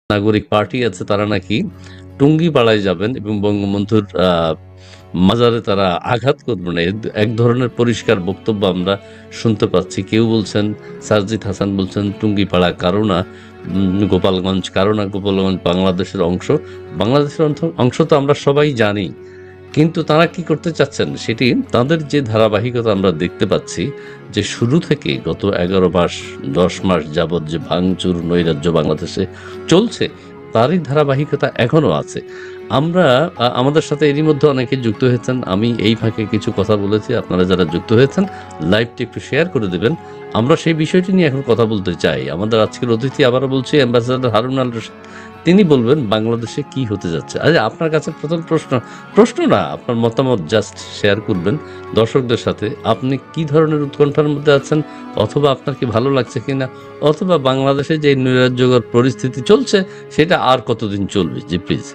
নাগরিক পার্টি আছে তারা নাকি টুঙ্গিপাড়ায় যাবেন এবং বঙ্গবন্ধুর মাজারে তারা আঘাত করবে না, এক ধরনের পরিষ্কার বক্তব্য আমরা শুনতে পাচ্ছি। কেউ বলছেন, সারজিৎ হাসান বলছেন টুঙ্গিপাড়া কারো না, গোপালগঞ্জ কারো না, গোপালগঞ্জ বাংলাদেশের অংশ। বাংলাদেশের অংশ তো আমরা সবাই জানি, কিন্তু তারা কি করতে চাচ্ছেন সেটি তাদের যে ধারাবাহিকতা আমরা দেখতে পাচ্ছি, যে শুরু থেকে গত 11 মাস 10 মাস যাবৎ যে ভাঙচুর নৈরাজ্য বাংলাদেশে চলছে, তারই ধারাবাহিকতা এখনো আছে। আমরা আমাদের সাথে এরই মধ্যে অনেকে যুক্ত হয়েছেন, আমি এই ফাঁকে কিছু কথা বলেছি, আপনারা যারা যুক্ত হয়েছেন লাইভটি একটু শেয়ার করে দেবেন। আমরা সেই বিষয়টি নিয়ে এখন কথা বলতে চাই। আমাদের আজকের অতিথি, আবারও বলছি, অ্যাম্বাসেডর হারুন আল রশিদ। তিনি বলবেন বাংলাদেশে কি হতে যাচ্ছে। আচ্ছা, আপনার কাছে প্রথম প্রশ্ন না, আপনার মতামত জাস্ট শেয়ার করবেন দর্শকদের সাথে। আপনি কি ধরনের উৎকণ্ঠার মধ্যে আছেন, অথবা আপনার কি ভালো লাগছে কিনা, অথবা বাংলাদেশে যে নৈরাজ্যকর পরিস্থিতি চলছে সেটা আর কতদিন চলবে? জি প্লিজ।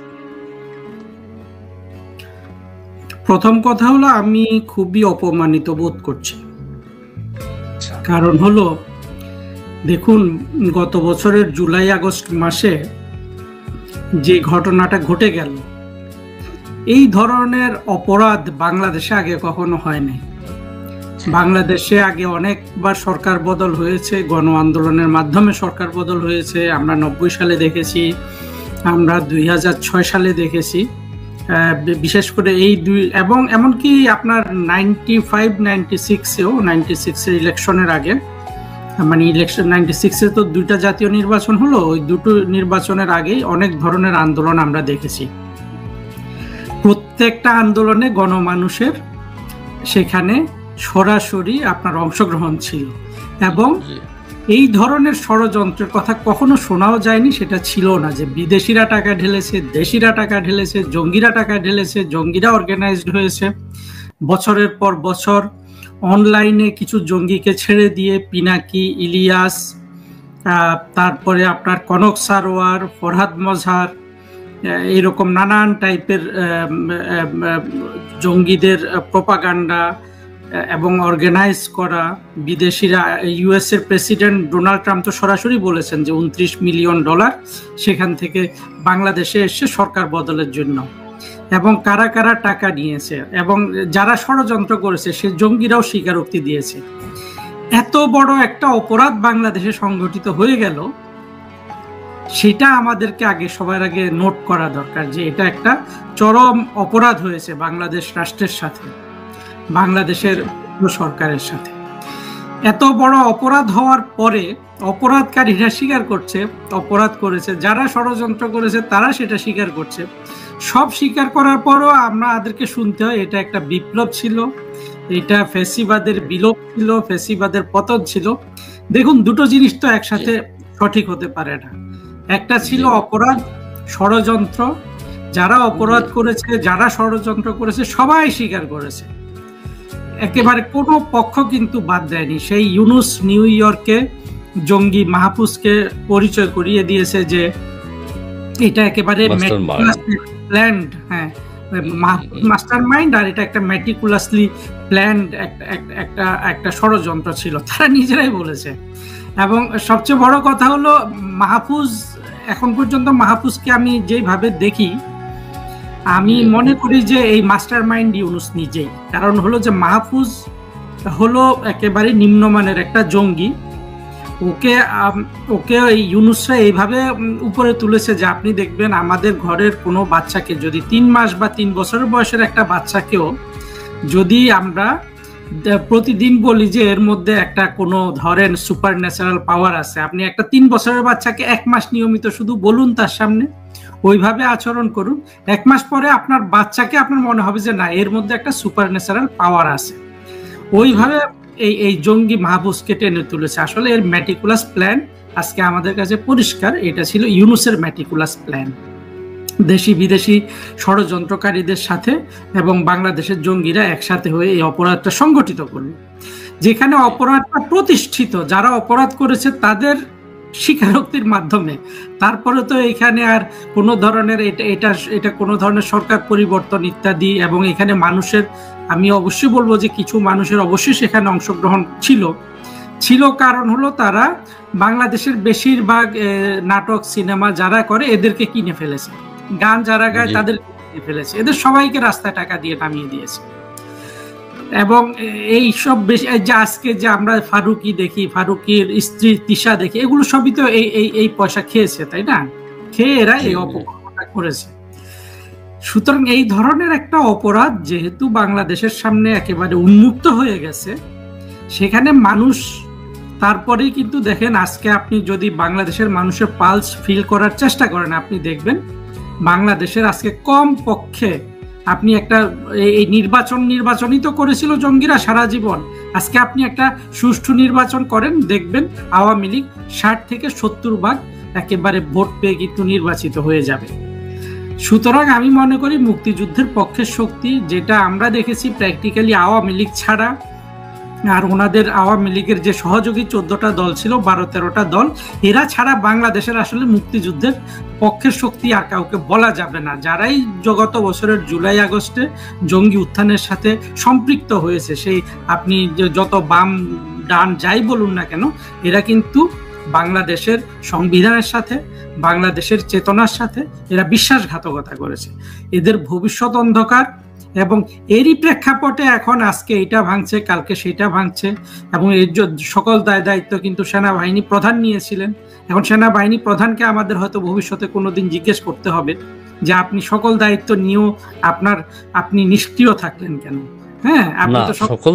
প্রথম কথা হলো, আমি খুবই অপমানিত বোধ করছি। কারণ হলো, দেখুন, গত বছরের জুলাই আগস্ট মাসে যে ঘটনাটা ঘটে গেল, এই ধরনের অপরাধ বাংলাদেশে আগে কখনো হয়নি। বাংলাদেশে আগে অনেকবার সরকার বদল হয়েছে, গণ আন্দোলনের মাধ্যমে সরকার বদল হয়েছে। আমরা 90 সালে দেখেছি, আমরা 2006 সালে দেখেছি, বিশেষ করে এই দুই, এবং এমনকি আপনার 95-96-এও 96-এর ইলেকশনের আগে, মানে ইলেকশন 96-এ তো দুইটা জাতীয় নির্বাচন হলো, ওই দুটো নির্বাচনের আগেই অনেক ধরনের আন্দোলন আমরা দেখেছি। প্রত্যেকটা আন্দোলনে গণমানুষের সেখানে সরাসরি আপনার অংশগ্রহণ ছিল, এবং এই ধরনের ষড়যন্ত্রের কথা কখনো শোনাও যায়নি। সেটা ছিল না যে বিদেশিরা টাকা ঢেলেছে, দেশিরা টাকা ঢেলেছে, জঙ্গিরা টাকা ঢেলেছে, জঙ্গিরা অর্গানাইজড হয়েছে। বছরের পর বছর অনলাইনে কিছু জঙ্গিকে ছেড়ে দিয়ে পিনাকি, ইলিয়াস, তারপরে আপনার কনক সারোয়ার, ফরহাদ মজহার, এরকম নানান টাইপের জঙ্গিদের প্রোপাগান্ডা এবং অর্গানাইজ করা। বিদেশিরা, ইউএস এর প্রেসিডেন্ট ডোনাল্ড ট্রাম্প তো সরাসরি বলেছেন যে $29 মিলিয়ন সেখান থেকে বাংলাদেশে এসে সরকার বদলের জন্য, এবং কারা কারা টাকা নিয়েছে এবং যারা ষড়যন্ত্র করেছে সে জঙ্গিরাও স্বীকারোক্তি দিয়েছে। এত বড় একটা অপরাধ বাংলাদেশে সংঘটিত হয়ে গেল, সেটা আমাদেরকে সবার আগে নোট করা দরকার যে এটা একটা চরম অপরাধ হয়েছে বাংলাদেশ রাষ্ট্রের সাথে, বাংলাদেশের সরকারের সাথে। এত বড় অপরাধ হওয়ার পরে অপরাধকারীরা স্বীকার করছে অপরাধ করেছে, যারা ষড়যন্ত্র করেছে তারা সেটা স্বীকার করছে। সব স্বীকার করার পরও আমাদেরকে শুনতে হয় এটা একটা বিপ্লব ছিল, এটা ফ্যাসিবাদের বিলোপ ছিল, ফ্যাসিবাদের পতন ছিল। দেখুন, দুটো জিনিস তো একসাথে সঠিক হতে পারে না। একটা ছিল অপরাধ, ষড়যন্ত্র, যারা অপরাধ করেছে, যারা ষড়যন্ত্র করেছে সবাই স্বীকার করেছে, একেবারে কোনো পক্ষ কিন্তু বাদ দেয়নি। সেই ইউনুস নিউ ইয়র্কে জঙ্গি মাহফুজকে পরিচয় করিয়ে দিয়েছে যে এটা একেবারে প্ল্যান্ড, হ্যাঁ, মাস্টার মাইন্ড, আর এটা একটা ম্যাটিকুলাসলি প্ল্যান্ড একটা ষড়যন্ত্র ছিল, তারা নিজেরাই বলেছে। এবং সবচেয়ে বড় কথা হলো, মাহফুজ, এখন পর্যন্ত মাহফুজকে আমি যেভাবে দেখি, আমি মনে করি যে এই মাস্টার মাইন্ড ইউনুস নিজেই। কারণ হলো যে মাহফুজ হলো একেবারে নিম্নমানের একটা জঙ্গি। ওকে ইউনুসরা এইভাবে উপরে তুলেছে যে আপনি দেখবেন আমাদের ঘরের কোনো বাচ্চাকে, যদি 3 মাস বা 3 বছরের বয়সের একটা বাচ্চাকেও যদি আমরা প্রতিদিন বলি যে এর মধ্যে একটা কোনো ধরেন সুপার ন্যাচারাল পাওয়ার আছে, আপনি একটা 3 বছরের বাচ্চাকে 1 মাস নিয়মিত শুধু বলুন তার সামনে, ওইভাবে আচরণ করুন, 1 মাস পরে আপনার বাচ্চাকে আপনার মনে হবে যে না, এর মধ্যে একটা সুপার ন্যাচারাল পাওয়ার আছে। ওইভাবে এই জঙ্গি মাহফুজকে টেনে তুলেছে। আসলে এর ম্যাটিকুলাস প্ল্যান আজকে আমাদের কাছে পরিষ্কার, এটা ছিল ইউনুসের ম্যাটিকুলাস প্ল্যান। দেশি বিদেশি ষড়যন্ত্রকারীদের সাথে এবং বাংলাদেশের জঙ্গিরা একসাথে হয়ে এই অপরাধটা সংগঠিত করলো, যেখানে অপরাধটা প্রতিষ্ঠিত, যারা অপরাধ করেছে তাদের স্বীকারোক্তির মাধ্যমে। তারপরে তো এখানে আর কোনো ধরনের এটা কোনো ধরনের সরকার পরিবর্তন ইত্যাদি, এবং এখানে মানুষের, আমি অবশ্যই বলবো যে কিছু মানুষের অবশ্যই সেখানে অংশগ্রহণ ছিল, ছিল কারণ হলো তারা বাংলাদেশের বেশিরভাগ নাটক সিনেমা যারা করে এদেরকে কিনে ফেলেছে, গান যারা গায় তাদের কিনে ফেলেছে, এদের সবাইকে রাস্তায় টাকা দিয়ে নামিয়ে দিয়েছে। এবং এই সব বেশি যে আজকে যে আমরা ফারুকি দেখি, ফারুকির স্ত্রী তিশা দেখি, এগুলো সবই তো এই পয়সা খেয়েছে, তাই না? খেয়ে এরা এই অপকর্মটা করেছে। সুতরাং এই ধরনের একটা অপরাধ যেহেতু বাংলাদেশের সামনে একেবারে উন্মুক্ত হয়ে গেছে, সেখানে মানুষ তারপরেই কিন্তু দেখেন, আজকে আপনি যদি বাংলাদেশের মানুষের পালস ফিল করার চেষ্টা করেন, আপনি দেখবেন বাংলাদেশের আজকে কম পক্ষে আপনি একটা এই নির্বাচনই তো করেছিল জঙ্গিরা সারা জীবন। আজকে আপনি একটা সুষ্ঠু নির্বাচন করেন, দেখবেন আওয়ামী লীগ 60 থেকে 70% একেবারে ভোট পেয়ে কিন্তু নির্বাচিত হয়ে যাবে। সুতরাং আমি মনে করি মুক্তিযুদ্ধের পক্ষের শক্তি যেটা আমরা দেখেছি প্র্যাকটিক্যালি আওয়ামী লীগ ছাড়া, আর ওনাদের আওয়ামী লীগের যে সহযোগী 14টা দল ছিল, 12-13টা দল, এরা ছাড়া বাংলাদেশের আসলে মুক্তিযুদ্ধের পক্ষের শক্তি আর কাউকে বলা যাবে না। যারাই গত বছরের জুলাই আগস্টে জঙ্গি উত্থানের সাথে সম্পৃক্ত হয়েছে, সেই আপনি যত বাম ডান যাই বলুন না কেন, এরা কিন্তু বাংলাদেশের সংবিধানের সাথে, বাংলাদেশের চেতনার সাথে এরা বিশ্বাসঘাতকতা করেছে। এদের ভবিষ্যৎ অন্ধকার, এবং এরই প্রেক্ষাপটে এখন আজকে এটা ভাঙছে, কালকে সেটা ভাঙছে, এবং এর সকল দায়িত্ব কিন্তু সেনাবাহিনী প্রধান নিয়েছিলেন। এখন সেনাবাহিনী প্রধানকে আমাদের হয়তো ভবিষ্যতে কোনোদিন জিজ্ঞেস করতে হবে যে আপনি সকল দায়িত্ব নিয়েও আপনি নিষ্ক্রিয় থাকলেন কেন? হ্যাঁ, আপনি তো সকল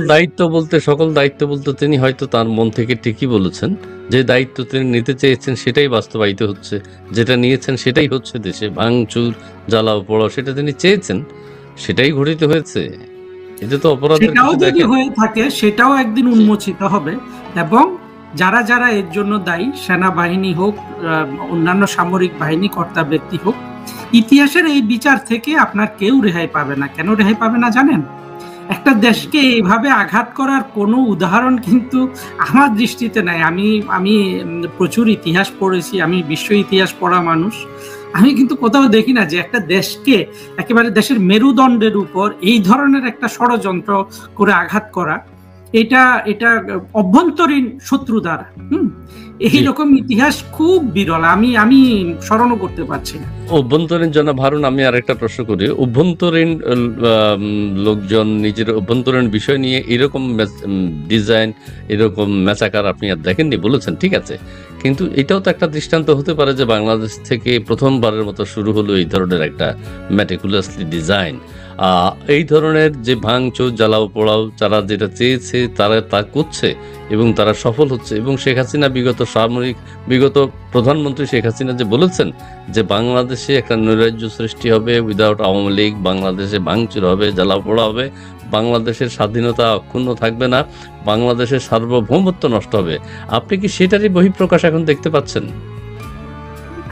দায়িত্ব বলতে তিনি হয়তো তার মন থেকে ঠিকই বলেছেন, যে দায়িত্ব তিনি নিতে চেয়েছেন সেটাই বাস্তবায়িত হচ্ছে, যেটা নিয়েছেন সেটাই হচ্ছে। দেশে ভাঙচুর, জ্বালাও পোড়াও সেটা তিনি চেয়েছেন, সেটাই ঘটিত হয়েছে। এটা তো অপরাধের সেটাও যদি হয়ে থাকে সেটাও একদিন উন্মোচিত হবে, এবং যারা যারা এর জন্য দায়ী, সেনাবাহিনী হোক, অন্যান্য সামরিক বাহিনী কর্তা ব্যক্তি হোক, ইতিহাসের এই বিচার থেকে আপনার কেউ রেহাই পাবে না। কেন রেহাই পাবে না জানেন? একটা দেশকে এইভাবে আঘাত করার কোনো উদাহরণ কিন্তু আমার দৃষ্টিতে নাই। আমি প্রচুর ইতিহাস পড়েছি, আমি বিশ্ব ইতিহাস পড়া মানুষ। আমি কিন্তু কোথাও দেখি না যে একটা দেশকে একেবারে দেশের মেরুদণ্ডের উপর এই ধরনের একটা ষড়যন্ত্র করে আঘাত করা, এটা অভ্যন্তরীণ শত্রু দ্বারা। এইরকম ইতিহাস খুব বিরল, আমি স্মরণও করতে পারছি না। অভ্যন্তরীণ জনাব হারুন, আমি আরেকটা প্রশ্ন করি। অভ্যন্তরীণ লোকজন নিজের অভ্যন্তরীণ বিষয় নিয়ে এরকম ডিজাইন, এরকম ম্যাচাকার আপনি আর দেখেননি বলেছেন, ঠিক আছে, কিন্তু এটাও তো একটা দৃষ্টান্ত হতে পারে যে বাংলাদেশ থেকে প্রথমবারের মতো শুরু হলো এই ধরনের একটা ম্যাটিকুলাসলি ডিজাইন। এই ধরনের যে ভাঙচুর, জ্বালাও পোড়াও, যারা যেটা চেয়েছে তারা তা করছে এবং তারা সফল হচ্ছে। এবং শেখ হাসিনা বিগত প্রধানমন্ত্রী শেখ হাসিনা যে বলেছেন যে বাংলাদেশে একটা নৈরাজ্য সৃষ্টি হবে উইদাউট আওয়ামী লীগ, বাংলাদেশে ভাঙচুর হবে, জ্বালাও পোড়া হবে, বাংলাদেশের স্বাধীনতা অক্ষুণ্ণ থাকবে না, বাংলাদেশের সার্বভৌমত্ব নষ্ট হবে। আপনি কি সেটারই বহিঃপ্রকাশ এখন দেখতে পাচ্ছেন?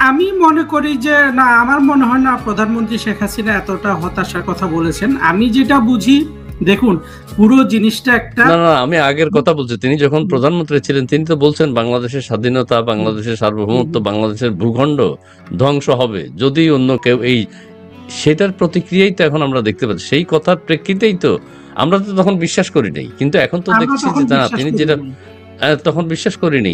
আমি মনে করি যে না, আমার মনে হয় না প্রধানমন্ত্রী শেখ হাসিনা এতটা হতাশার কথা বলেছেন। আমি যেটা বুঝি, দেখুন পুরো জিনিসটা একটা না, আমি আগের কথা বলছি। তিনি যখন প্রধানমন্ত্রী ছিলেন তিনি তো বলছেন বাংলাদেশের স্বাধীনতা, বাংলাদেশের সার্বভৌমত্ব, বাংলাদেশের ভূখণ্ড ধ্বংস হবে যদি অন্য কেউ সেটার প্রতিক্রিয়াই তো এখন আমরা দেখতে পাচ্ছি। সেই কথার প্রেক্ষিতেই তো আমরা তো তখন বিশ্বাস করি নাই, কিন্তু এখন তো দেখছি যে না, তিনি যেটা তখন বিশ্বাস করিনি,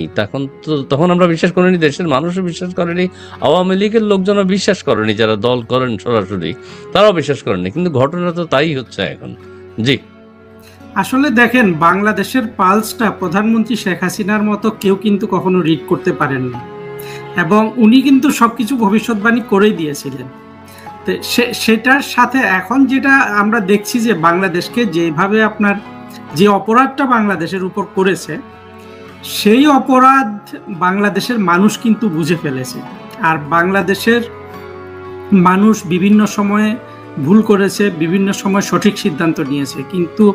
তখন আমরা বিশ্বাস করিনি, দেশের মানুষও বিশ্বাস করেনি, আওয়ামী লীগের লোকজনও বিশ্বাস করেনি, যারা দল করেন সরাসরি তারাও বিশ্বাস করেনি, কিন্তু ঘটনা তো তাই হচ্ছে এখন। জি, আসলে দেখেন বাংলাদেশের পালসটা প্রধানমন্ত্রী শেখ হাসিনার মতো কেউ কিন্তু কখনো রিড করতে পারেননি, এবং উনি কিন্তু সবকিছু ভবিষ্যৎবাণী করেই দিয়েছিলেন। তো সেটার সাথে এখন যেটা আমরা দেখছি যে বাংলাদেশকে যেভাবে আপনার যে অপরাধটা বাংলাদেশের উপর করেছে, সেই অপরাধ বাংলাদেশের মানুষ কিন্তু বুঝে ফেলেছে। আর বাংলাদেশের মানুষ বিভিন্ন সময়ে ভুল করেছে, বিভিন্ন সময় সঠিক সিদ্ধান্ত নিয়েছে, কিন্তু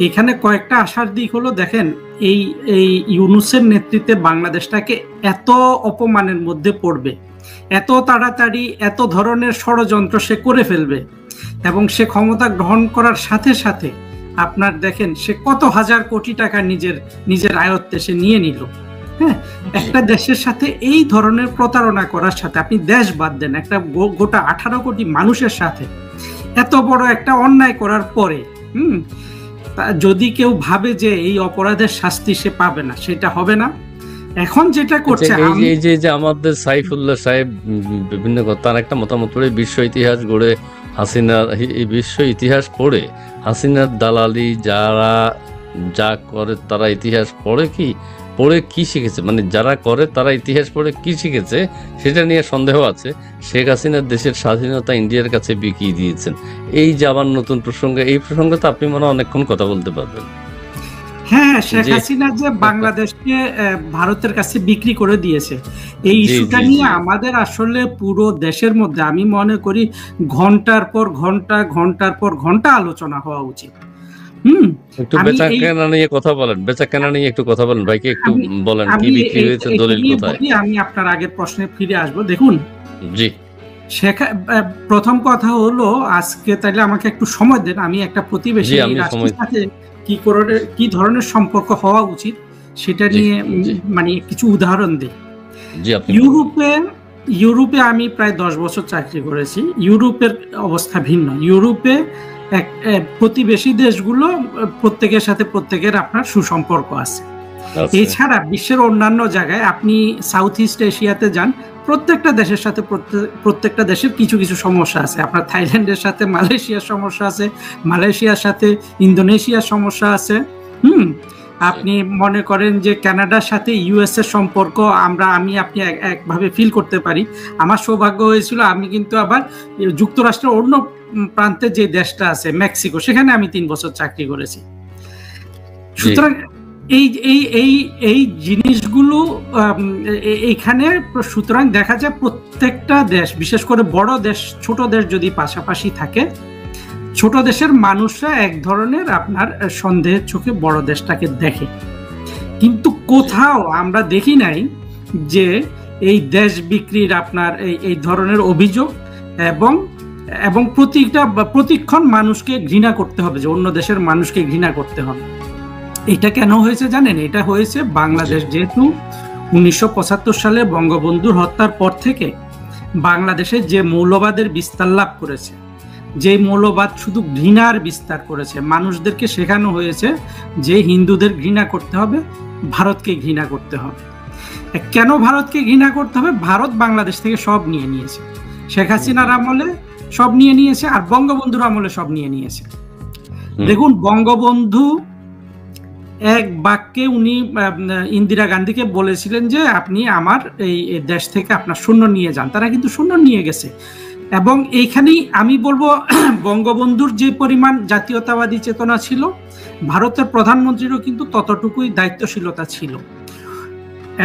এখানে কয়েকটা আশার দিক হলো, দেখেন এই ইউনূসের নেতৃত্বে বাংলাদেশটাকে এত অপমানের মধ্যে পড়বে, এত তাড়াতাড়ি এত ধরনের ষড়যন্ত্র সে করে ফেলবে, এবং সে ক্ষমতা গ্রহণ করার সাথে সাথে আপনার দেখেন সে কত হাজার কোটি টাকা নিজের আয়ত্তে সে নিয়ে নিল। হ্যাঁ, একটা দেশের সাথে এই ধরনের প্রতারণা করার সাথে, আপনি দেশ বাদ দেন, একটা গোটা 18 কোটি মানুষের সাথে এত বড় একটা অন্যায় করার পরে যদি কেউ ভাবে যে এই অপরাধের শাস্তি সে পাবে না, সেটা হবে না। এখন যেটা করছে এই যে আমাদের সাইফুল্লাহ সাহেব বিভিন্ন তার একটা মতামত পড়ে বিশ্ব ইতিহাস গড়ে হাসিনার, এই বিশ্ব ইতিহাস পড়ে হাসিনার দালালি যারা যা করে তারা ইতিহাস পড়ে কি শিখেছে, মানে যারা করে তারা ইতিহাস পড়ে কি শিখেছে সেটা নিয়ে সন্দেহ আছে। শেখ হাসিনার দেশের স্বাধীনতা ইন্ডিয়ার কাছে বিকিয়ে দিয়েছেন। এই যে আবার নতুন প্রসঙ্গে, এই প্রসঙ্গে তো আপনি মনে হয় অনেকক্ষণ কথা বলতে পারবেন। হ্যাঁ, শেখ হাসিনা যে বাংলাদেশকে ভারতের কাছে বিক্রি করে দিয়েছে, এই ইস্যুটা নিয়ে আমাদের আসলে পুরো দেশের মধ্যে আমি মনে করি ঘন্টার পর ঘন্টা আলোচনা হওয়া উচিত। একটু বেচা কেনা নিয়ে কথা বলেন, একটু কথা বলেন ভাইকে, একটু বলেন কি বিক্রি হয়েছে, দলিল কোথায়। আমি আপনার আগের প্রশ্নে ফিরে আসবো। দেখুন জি, প্রথম কথা হলো, আজকে তাইলে আমাকে একটু সময় দেন, আমি একটা প্রতিবেশী রাষ্ট্রের সাথে কি ধরনের সম্পর্ক হওয়া উচিত সেটা নিয়ে মানে কিছু উদাহরণ দিই। ইউরোপে আমি প্রায় 10 বছর চাকরি করেছি। ইউরোপের অবস্থা ভিন্ন। ইউরোপে প্রতিবেশী দেশগুলো প্রত্যেকের সাথে প্রত্যেকের আপনার সুসম্পর্ক আছে। এছাড়া বিশ্বের অন্যান্য জায়গায় আপনি সাউথ ইস্ট এশিয়াতে যান, প্রত্যেকটা দেশের সাথে প্রত্যেকটা দেশের কিছু কিছু সমস্যা আছে। আপনার থাইল্যান্ডের সাথে মালয়েশিয়ার সমস্যা আছে, মালয়েশিয়ার সাথে ইন্দোনেশিয়ার সমস্যা আছে। আপনি মনে করেন যে কানাডার সাথে ইউএস এর সম্পর্ক আমি আপনি একভাবে ফিল করতে পারি। আমার সৌভাগ্য হয়েছিল, আমি কিন্তু আবার যুক্তরাষ্ট্রের অন্য প্রান্তে যে দেশটা আছে মেক্সিকো, সেখানে আমি 3 বছর চাকরি করেছি। সুতরাং এই জিনিসগুলো এইখানে, সুতরাং দেখা যায় প্রত্যেকটা দেশ, বিশেষ করে বড় দেশ ছোট দেশ যদি পাশাপাশি থাকে, ছোট দেশের মানুষরা এক ধরনের আপনার সন্দেহের চোখে বড় দেশটাকে দেখে। কিন্তু কোথাও আমরা দেখি নাই যে এই দেশ বিক্রির আপনার এই ধরনের অভিযোগ এবং প্রতিক্ষণ মানুষকে ঘৃণা করতে হবে, যে অন্য দেশের মানুষকে ঘৃণা করতে হবে। এটা কেন হয়েছে জানেন? এটা হয়েছে বাংলাদেশ যেহেতু 1975 সালে বঙ্গবন্ধুর হত্যার পর থেকে বাংলাদেশে যে মৌলবাদের বিস্তার লাভ করেছে, যে মৌলবাদ শুধু ঘৃণার বিস্তার করেছে, মানুষদেরকে শেখানো হয়েছে যে হিন্দুদের ঘৃণা করতে হবে, ভারতকে ঘৃণা করতে হবে। কেন ভারতকে ঘৃণা করতে হবে? ভারত বাংলাদেশ থেকে সব নিয়ে নিয়েছে। শেখ হাসিনার আমলে সব নিয়ে নিয়েছে, আর বঙ্গবন্ধুর আমলে সব নিয়ে নিয়েছে। দেখুন, বঙ্গবন্ধু এক বাক্যে উনি ইন্দিরা গান্ধীকে বলেছিলেন যে আপনি আমার এই দেশ থেকে আপনার সৈন্য নিয়ে যান। তারা কিন্তু সৈন্য নিয়ে গেছে। এবং এইখানেই আমি বলবো, বঙ্গবন্ধুর যে পরিমাণ জাতীয়তাবাদী চেতনা ছিল, ভারতের প্রধানমন্ত্রীরও কিন্তু ততটুকুই দায়িত্বশীলতা ছিল।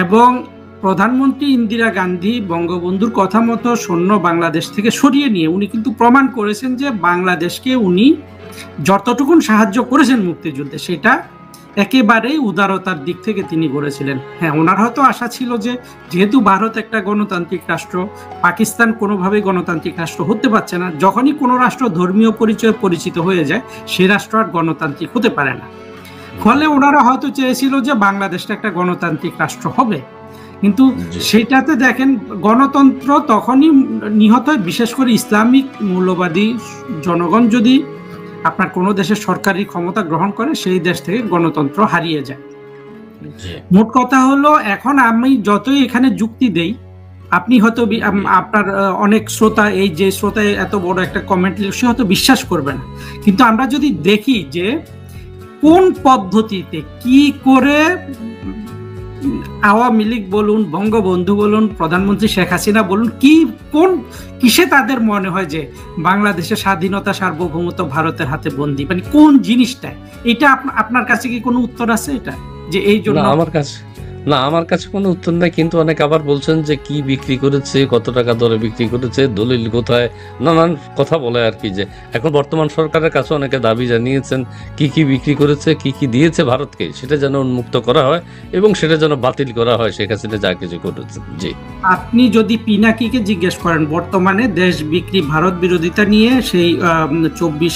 এবং প্রধানমন্ত্রী ইন্দিরা গান্ধী বঙ্গবন্ধুর কথা মতো সৈন্য বাংলাদেশ থেকে সরিয়ে নিয়ে উনি কিন্তু প্রমাণ করেছেন যে বাংলাদেশকে উনি যতটুকুন সাহায্য করেছেন মুক্তিযুদ্ধে, সেটা একেবারেই উদারতার দিক থেকে তিনি করেছিলেন। হ্যাঁ, ওনার হয়তো আশা ছিল যে যেহেতু ভারত একটা গণতান্ত্রিক রাষ্ট্র, পাকিস্তান কোনোভাবেই গণতান্ত্রিক রাষ্ট্র হতে পারছে না, যখনই কোনো রাষ্ট্র ধর্মীয় পরিচয়ে পরিচিত হয়ে যায় সে রাষ্ট্র আর গণতান্ত্রিক হতে পারে না। ফলে ওনারা হয়তো চেয়েছিল যে বাংলাদেশটা একটা গণতান্ত্রিক রাষ্ট্র হবে। কিন্তু সেটাতে দেখেন, গণতন্ত্র তখনই নিহত হয়, বিশেষ করে ইসলামিক মূল্যবাদী জনগণ যদি আপনার কোনো দেশের সরকারি ক্ষমতা গ্রহণ করে, সেই দেশ থেকে গণতন্ত্র হারিয়ে যায়। মোট কথা হলো, এখন আমি যতই এখানে যুক্তি দেই, আপনি হয়তো আপনার অনেক শ্রোতা, এই যে শ্রোতায় এত বড় একটা কমেন্ট সে হয়তো বিশ্বাস করবে না। কিন্তু আমরা যদি দেখি যে কোন পদ্ধতিতে কি করে আওয়ামী লীগ বলুন, বঙ্গবন্ধু বলুন, প্রধানমন্ত্রী শেখ হাসিনা বলুন, কিসে তাদের মনে হয় যে বাংলাদেশের স্বাধীনতা সার্বভৌমত্ব ভারতের হাতে বন্দী, মানে কোন জিনিসটা? এটা আপনার কাছে কি কোনো উত্তর আছে এটা, যে এই জন্য? আমার কাছে কোনো উত্তর নাই। কিন্তু অনেক আবার বলছেন যে কি বিক্রি করেছে, কত টাকা দরে বিক্রি করেছে, দলিল কোথায়, নানান কথা বলে আর কি। যে এখন বর্তমান সরকারের কাছে অনেকে দাবি জানিয়েছেন কি বিক্রি করেছে, কি দিয়েছে ভারতকে, সেটা যেন উন্মুক্ত করা হয় এবং সেটা যেন বাতিল করা হয় শেখ হাসিনা যা কিছু করেছে। জি, আপনি যদি পিনাকিকে জিজ্ঞেস করেন বর্তমানে দেশ বিক্রি, ভারত বিরোধিতা নিয়ে সেই 24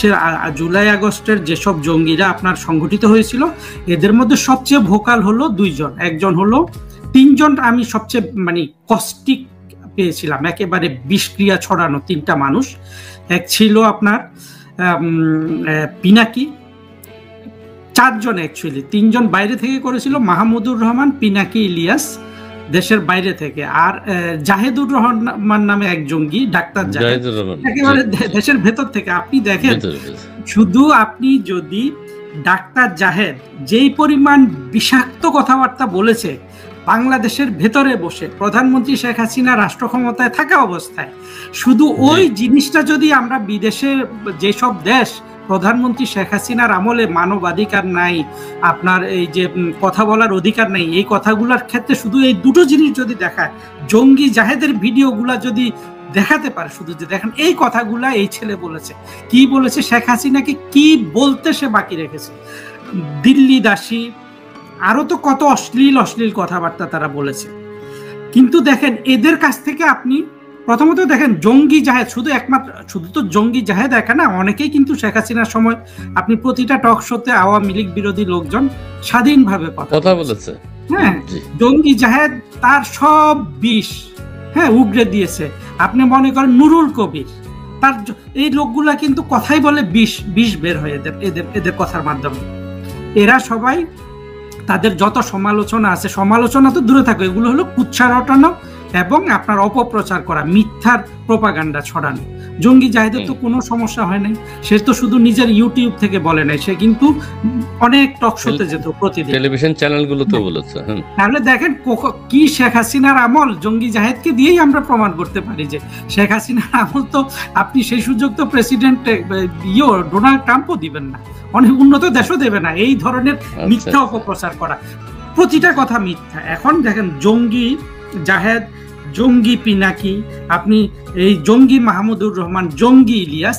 জুলাই আগস্টের যেসব জঙ্গিরা আপনার সংগঠিত হয়েছিল, এদের মধ্যে সবচেয়ে ভোকাল হলো 2 জন। একজন হলো, 3 জন আমি সবচেয়ে মানে কস্টিক পেয়েছিলাম, একেবারে বিষক্রিয়া ছড়ানো 3টা মানুষ। এক ছিল আপনার পিনাকি, 4জন অ্যাকচুয়ালি, 3জন বাইরে থেকে করেছিল, মাহমুদুর রহমান, পিনাকি ইলিয়াস দেশের বাইরে থেকে, আর জাহেদুর রহমান নামে এক জঙ্গি, ডাক্তার জাহেদ একেবারে দেশের ভেতর থেকে। আপনি দেখেন, শুধু আপনি যদি ডাক্তার জাহেদ যেই পরিমাণ বিষাক্ত কথাবার্তা বলেছে বাংলাদেশের ভেতরে বসে, প্রধানমন্ত্রী শেখ হাসিনা রাষ্ট্র ক্ষমতায় থাকা অবস্থায়, শুধু ওই জিনিসটা যদি আমরা বিদেশের যেসব দেশ প্রধানমন্ত্রী শেখ হাসিনার আমলে মানবাধিকার নাই, আপনার এই যে কথা বলার অধিকার নাই, এই কথাগুলোর ক্ষেত্রে শুধু এই দুটো জিনিস যদি দেখায়, জঙ্গি জাহেদের ভিডিওগুলা যদি দেখাতে পারে, শুধু যে দেখেন এই কথাগুলা এই ছেলে বলেছে, কি বলেছে, শেখ হাসিনাকে কি বলতে সে বাকি রেখেছে, দিল্লি দাসী, আরো তো কত অশ্লীল অশ্লীল কথাবার্তা তারা বলেছে। কিন্তু দেখেন এদের কাছ থেকে আপনি প্রথমত দেখেন জঙ্গি জাহেদ, শুধু তো জঙ্গি জাহেদ একা না, অনেকেই কিন্তু শেখ হাসিনার সময় আপনি প্রতিটা টক শোতে আওয়ামী লীগ বিরোধী লোকজন স্বাধীনভাবে কথা বলেছে। হ্যাঁ, জঙ্গি জাহেদ তার সব বিষ উগড়ে দিয়েছে। আপনি মনে করেন নুরুল কবির, তার এই লোকগুলা কিন্তু কথাই বলে বিষ বের হয়ে এদের কথার মাধ্যমে। এরা সবাই তাদের যত সমালোচনা আছে, সমালোচনা তো দূরে থাকে, এগুলো হলো কুৎসা রটানো এবং আপনার অপপ্রচার করা, মিথ্যার প্রোপাগান্ডা ছড়ানো। জঙ্গি জাহেদের তো কোনো সমস্যা হয় নাই, সে তো শুধু নিজের ইউটিউব থেকে বলে নাই, সে কিন্তু অনেক টক শোতে যেত প্রতিদিন, টেলিভিশন চ্যানেলগুলোতে বলেছে। তাহলে দেখেন কি শেখ হাসিনার আমল, জঙ্গি জাহেদকে দিয়েই আমরা প্রমাণ করতে পারি যে শেখ হাসিনার আমল তো আপনি সেই সুযোগ তো প্রেসিডেন্ট ডোনাল্ড ট্রাম্পও দিবেন না, অনেক উন্নত দেশও দেবে না, এই ধরনের মিথ্যা অপপ্রচার করা, প্রতিটা কথা মিথ্যা। এখন দেখেন জঙ্গি জাহেদ, জঙ্গি পিনাকি, আপনি এই জঙ্গি মাহমুদুর রহমান, জঙ্গি ইলিয়াস,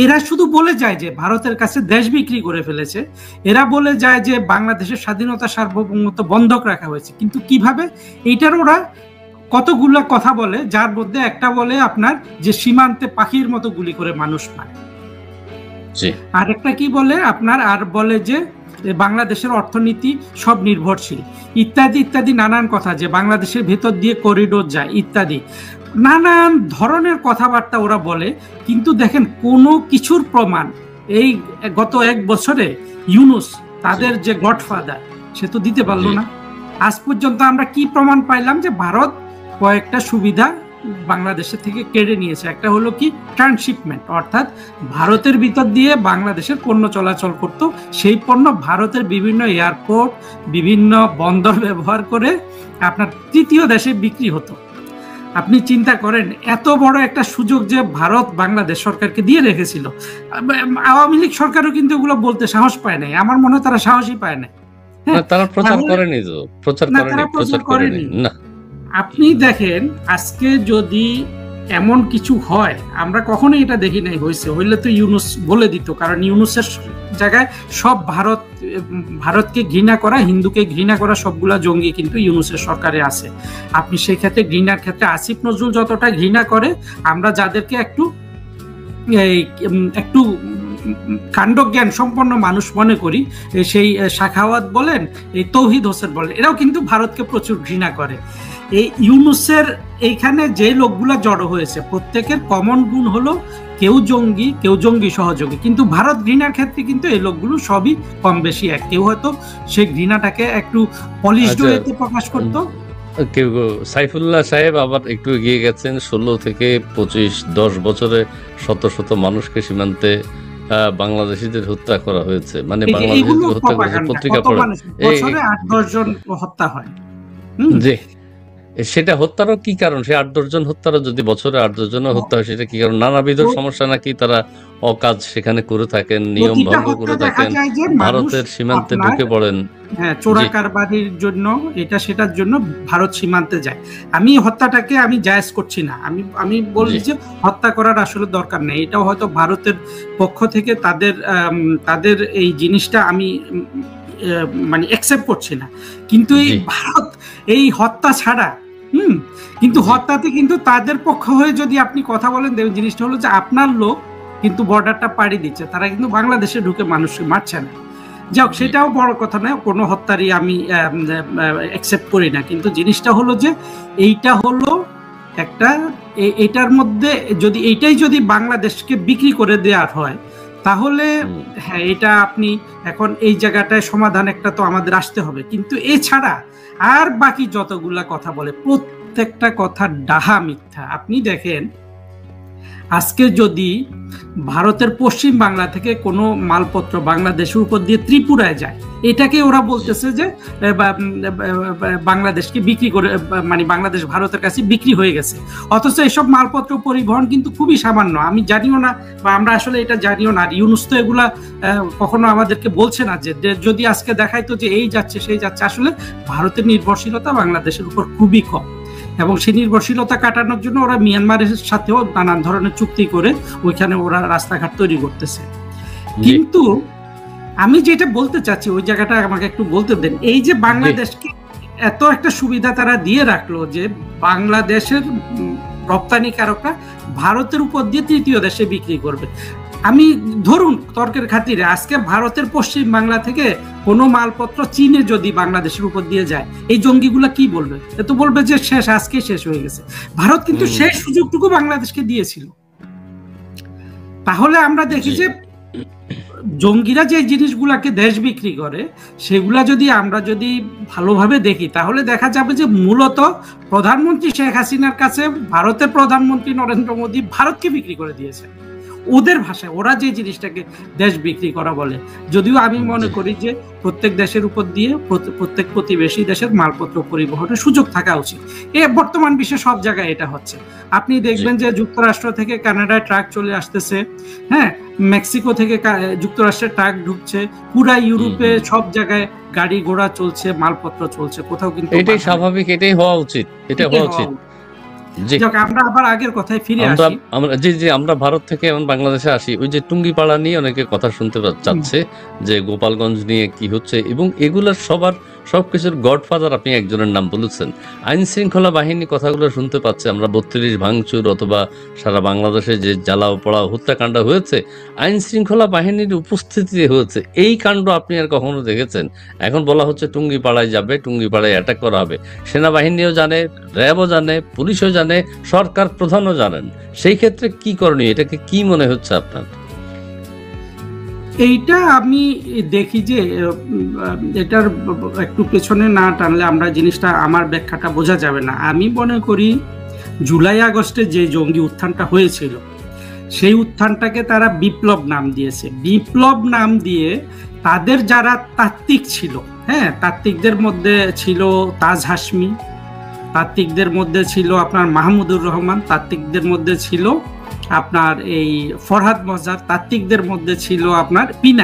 এরা শুধু বলে যায় যে ভারতের কাছে দেশ বিক্রি করে ফেলেছে, এরা বলে যায় যে বাংলাদেশের স্বাধীনতা সার্বভৌমত্ব বন্ধক রাখা হয়েছে, কিন্তু কিভাবে এইটার ওরা কতগুলো কথা বলে, যার মধ্যে একটা বলে আপনার যে সীমান্তে পাখির মতো গুলি করে মানুষ মারে, আর একটা কি বলে আপনার, আর বলে যে বাংলাদেশের অর্থনীতি সব নির্ভরশীল, ইত্যাদি ইত্যাদি নানান কথা, যে বাংলাদেশের ভেতর দিয়ে করিডোর যায় ইত্যাদি, নানান ধরনের কথাবার্তা ওরা বলে। কিন্তু দেখেন কোনো কিছুর প্রমাণ এই গত 1 বছরে ইউনূস তাদের যে গডফাদার, সে তো দিতে পারলো না। আজ পর্যন্ত আমরা কি প্রমাণ পাইলাম যে ভারত কয়েকটা সুবিধা বাংলাদেশের থেকে কেড়ে নিয়েছে। একটা হলো কি ট্রান্সশিপমেন্ট, অর্থাৎ ভারতের ভিতর দিয়ে বাংলাদেশের পণ্য চলাচল করত, সেই পণ্য ভারতের বিভিন্ন এয়ারপোর্ট, বিভিন্ন বন্দর ব্যবহার করে আপনার তৃতীয় দেশে বিক্রি হতো। আপনি চিন্তা করেন এত বড় একটা সুযোগ যে ভারত বাংলাদেশ সরকারকে দিয়ে রেখেছিল। আওয়ামী লীগ সরকারও কিন্তু এগুলো বলতে সাহস পায় নাই, আমার মনে হয় তারা সাহসই পায় না। তারা প্রচার করেনি, প্রচার করেনি না। আপনি দেখেন আজকে যদি এমন কিছু হয়, আমরা কখনোই এটা দেখি নাই, হইলে তো ইউনূস বলে দিত, কারণ ইউনূসের জায়গায় সব ভারতকে ঘৃণা করা, হিন্দুকে ঘৃণা করা সবগুলা জঙ্গি কিন্তু ইউনূসের সরকারে আছে। আপনি সেই ক্ষেত্রে ঘৃণার ক্ষেত্রে আসিফ নজরুল যতটা ঘৃণা করে, আমরা যাদেরকে একটু কাণ্ডজ্ঞান সম্পন্ন মানুষ মনে করি, সেই শাখাওয়াত বলেন, এই তৌহিদ হোসেন বলেন, এরাও কিন্তু ভারতকে প্রচুর ঘৃণা করে। এই ইউনূসের এইখানে যে লোকগুলা জড়ো হয়েছে, প্রত্যেকের কমন গুণ হলো কেউ জঙ্গি সহযোগী, কিন্তু ভারত ঘৃণার ক্ষেত্রে কিন্তু এই লোকগুলো সবই কম বেশি এক। কেউ হয়তো সেই ঘৃণাটাকে একটু পলিশড ওয়েতে প্রকাশ করতো, কেউ সাইফুল্লাহ সাহেব আবার একটু এগিয়ে গেছেন, 16 থেকে 25, 10 বছরে শত শত মানুষকে সীমান্তে বাংলাদেশিদের হত্যা করা হয়েছে, মানে বাংলাদেশিদের হত্যা করেছে, পত্রিকা পড়ে 8-10 জন হত্যা হয়। জি, সেটা হত্যারও কি কারণ? সে 8-10 জন হত্যারও যদি বছরে 8-10 জন হত্যা হয়, সেটা কি কারণ? নানাবিধ সমস্যা, নাকি তারা অকাজ সেখানে করে থাকেন, নিয়ম ভঙ্গ করে থাকেন, ভারতের সীমান্তে ঢুকে পড়েন, চোরা কারবারির জন্য, এটা সেটার জন্য ভারত সীমান্তে যায়। আমি হত্যাটাকে আমি জায়েজ করছি না, আমি বলছি যে হত্যা করার আসলে দরকার নেই, এটাও হয়তো ভারতের পক্ষ থেকে তাদের এই জিনিসটা আমি মানে অ্যাকসেপ্ট করছি না। কিন্তু এই ভারত এই হত্যা ছাড়া কিন্তু হত্যাতে কিন্তু তাদের পক্ষ হয়ে যদি আপনি কথা বলেন, জিনিসটা হলো যে আপনার লোক কিন্তু বর্ডারটা পাড়ি দিচ্ছে, তারা কিন্তু বাংলাদেশে ঢুকে মানুষকে মারছে না। যাক, সেটাও বড় কথা নয়, কোনো হত্যারই আমি অ্যাকসেপ্ট করি না। কিন্তু জিনিসটা হলো যে এইটা হলো একটা, এটার মধ্যে যদি এইটাই যদি বাংলাদেশকে বিক্রি করে দেওয়া হয়, তাহলে হ্যাঁ, এটা আপনি এখন এই জায়গাটায় সমাধান একটা তো আমাদের আসতে হবে, কিন্তু এছাড়া আর বাকি যতগুলা কথা বলে প্রত্যেকটা কথা ডাহা মিথ্যা। আপনি দেখেন, আজকে যদি ভারতের পশ্চিম বাংলা থেকে কোনো মালপত্র বাংলাদেশের উপর দিয়ে ত্রিপুরায় যায়, এটাকে ওরা বলতেছে যে বাংলাদেশকে বিক্রি করে, মানে বাংলাদেশ ভারতের কাছে বিক্রি হয়ে গেছে। অথচ এসব মালপত্র পরিবহন কিন্তু খুবই সামান্য, আমি জানিও না, বা আমরা আসলে এটা জানিও না। আর ইউনুস তো এগুলা কখনো আমাদেরকে বলছে না যে যদি আজকে দেখাইতো যে এই যাচ্ছে সেই যাচ্ছে। আসলে ভারতের নির্ভরশীলতা বাংলাদেশের উপর খুবই কম, এবং সেই নির্ভরশীলতা কাটানোর জন্য ওরা মিয়ানমারের সাথেও নানান ধরনের চুক্তি করে ওইখানে ওরা রাস্তাঘাট তৈরি করতেছে। কিন্তু আমি যেটা বলতে চাচ্ছি ওই জায়গাটা আমাকে একটু বলতে দেন। এই যে বাংলাদেশকে এত একটা সুবিধা তারা দিয়ে রাখলো যে বাংলাদেশের রপ্তানিকারকরা ভারতের উপর দিয়ে তৃতীয় দেশে বিক্রি করবে। আমি ধরুন তর্কের খাতিরে আজকে ভারতের পশ্চিম বাংলা থেকে কোনো মালপত্র চীনে যদি বাংলাদেশের উপর দিয়ে যায়, এই জঙ্গিগুলা কি বলবে? তো বলবে যে শেষ, আজকে শেষ হয়ে গেছে। ভারত কিন্তু সেই সুযোগটুকু বাংলাদেশকে দিয়েছিল। তাহলে আমরা দেখি যে জঙ্গিরা যে জিনিসগুলাকে দেশ বিক্রি করে সেগুলা যদি আমরা যদি ভালোভাবে দেখি, তাহলে দেখা যাবে যে মূলত প্রধানমন্ত্রী শেখ হাসিনার কাছে ভারতের প্রধানমন্ত্রী নরেন্দ্র মোদী ভারতকে বিক্রি করে দিয়েছে। ওদের ভাষায় ওরা যে জিনিসটাকে দেশ বিক্রি করা বলে। যদিও আমি মনে করি যে প্রত্যেক দেশের উপর দিয়ে প্রত্যেক প্রতিবেশী দেশের মালপত্র পরিবহনের সুযোগ থাকা উচিত। বর্তমান বিশ্বে সব জায়গায় এটা হচ্ছে। আপনি দেখবেন যে যুক্তরাষ্ট্র থেকে কানাডায় ট্রাক চলে আসতেছে, হ্যাঁ, মেক্সিকো থেকে যুক্তরাষ্ট্রের ট্রাক ঢুকছে, পুরা ইউরোপে সব জায়গায় গাড়ি ঘোড়া চলছে, মালপত্র চলছে, কোথাও কিন্তু এটাই স্বাভাবিক, এটাই হওয়া উচিত, এটা হওয়া উচিত। আমরা আবার আগের কথায় ফিরে আসি। আমরা ভারত থেকে এখন বাংলাদেশে আসি। ওই যে টুঙ্গিপাড়া নিয়ে অনেকে কথা শুনতে চাচ্ছে যে গোপালগঞ্জ নিয়ে কি হচ্ছে, এবং এগুলার সবকিছুর গডফাদার আপনি একজনের নাম বলেছেন। আইন শৃঙ্খলা বাহিনী কথাগুলো শুনতে পাচ্ছে আমরা, 32 ভাঙচুর অথবা সারা বাংলাদেশে যে জ্বালাও পোড়াও হত্যাকাণ্ড হয়েছে আইন শৃঙ্খলা বাহিনীর উপস্থিতিতে হয়েছে। এই কাণ্ড আপনি আর কখনো দেখেছেন? এখন বলা হচ্ছে টুঙ্গিপাড়ায় যাবে, টুঙ্গিপাড়ায় অ্যাটাক করা হবে। সেনাবাহিনীও জানে, র্যাবও জানে, পুলিশও জানে, সরকার প্রধানও জানেন। সেই ক্ষেত্রে কি করণীয়, এটাকে কি মনে হচ্ছে আপনার? এইটা আমি দেখি যে এটার একটু পেছনে না টানলে আমরা জিনিসটা, আমার ব্যাখ্যাটা বোঝা যাবে না। আমি মনে করি জুলাই আগস্টে যে জঙ্গি উত্থানটা হয়েছিল সেই উত্থানটাকে তারা বিপ্লব নাম দিয়েছে। বিপ্লব নাম দিয়ে তাদের যারা তাত্ত্বিক ছিল, হ্যাঁ, তাত্ত্বিকদের মধ্যে ছিল তাজ হাশমি, তাত্ত্বিকদের মধ্যে ছিল আপনার মাহমুদুর রহমান, তাত্ত্বিকদের মধ্যে ছিল আপনার এই ফরহাদ মজার, তাত্ত্বিকদের মধ্যে ছিল আপনার পিনাকি।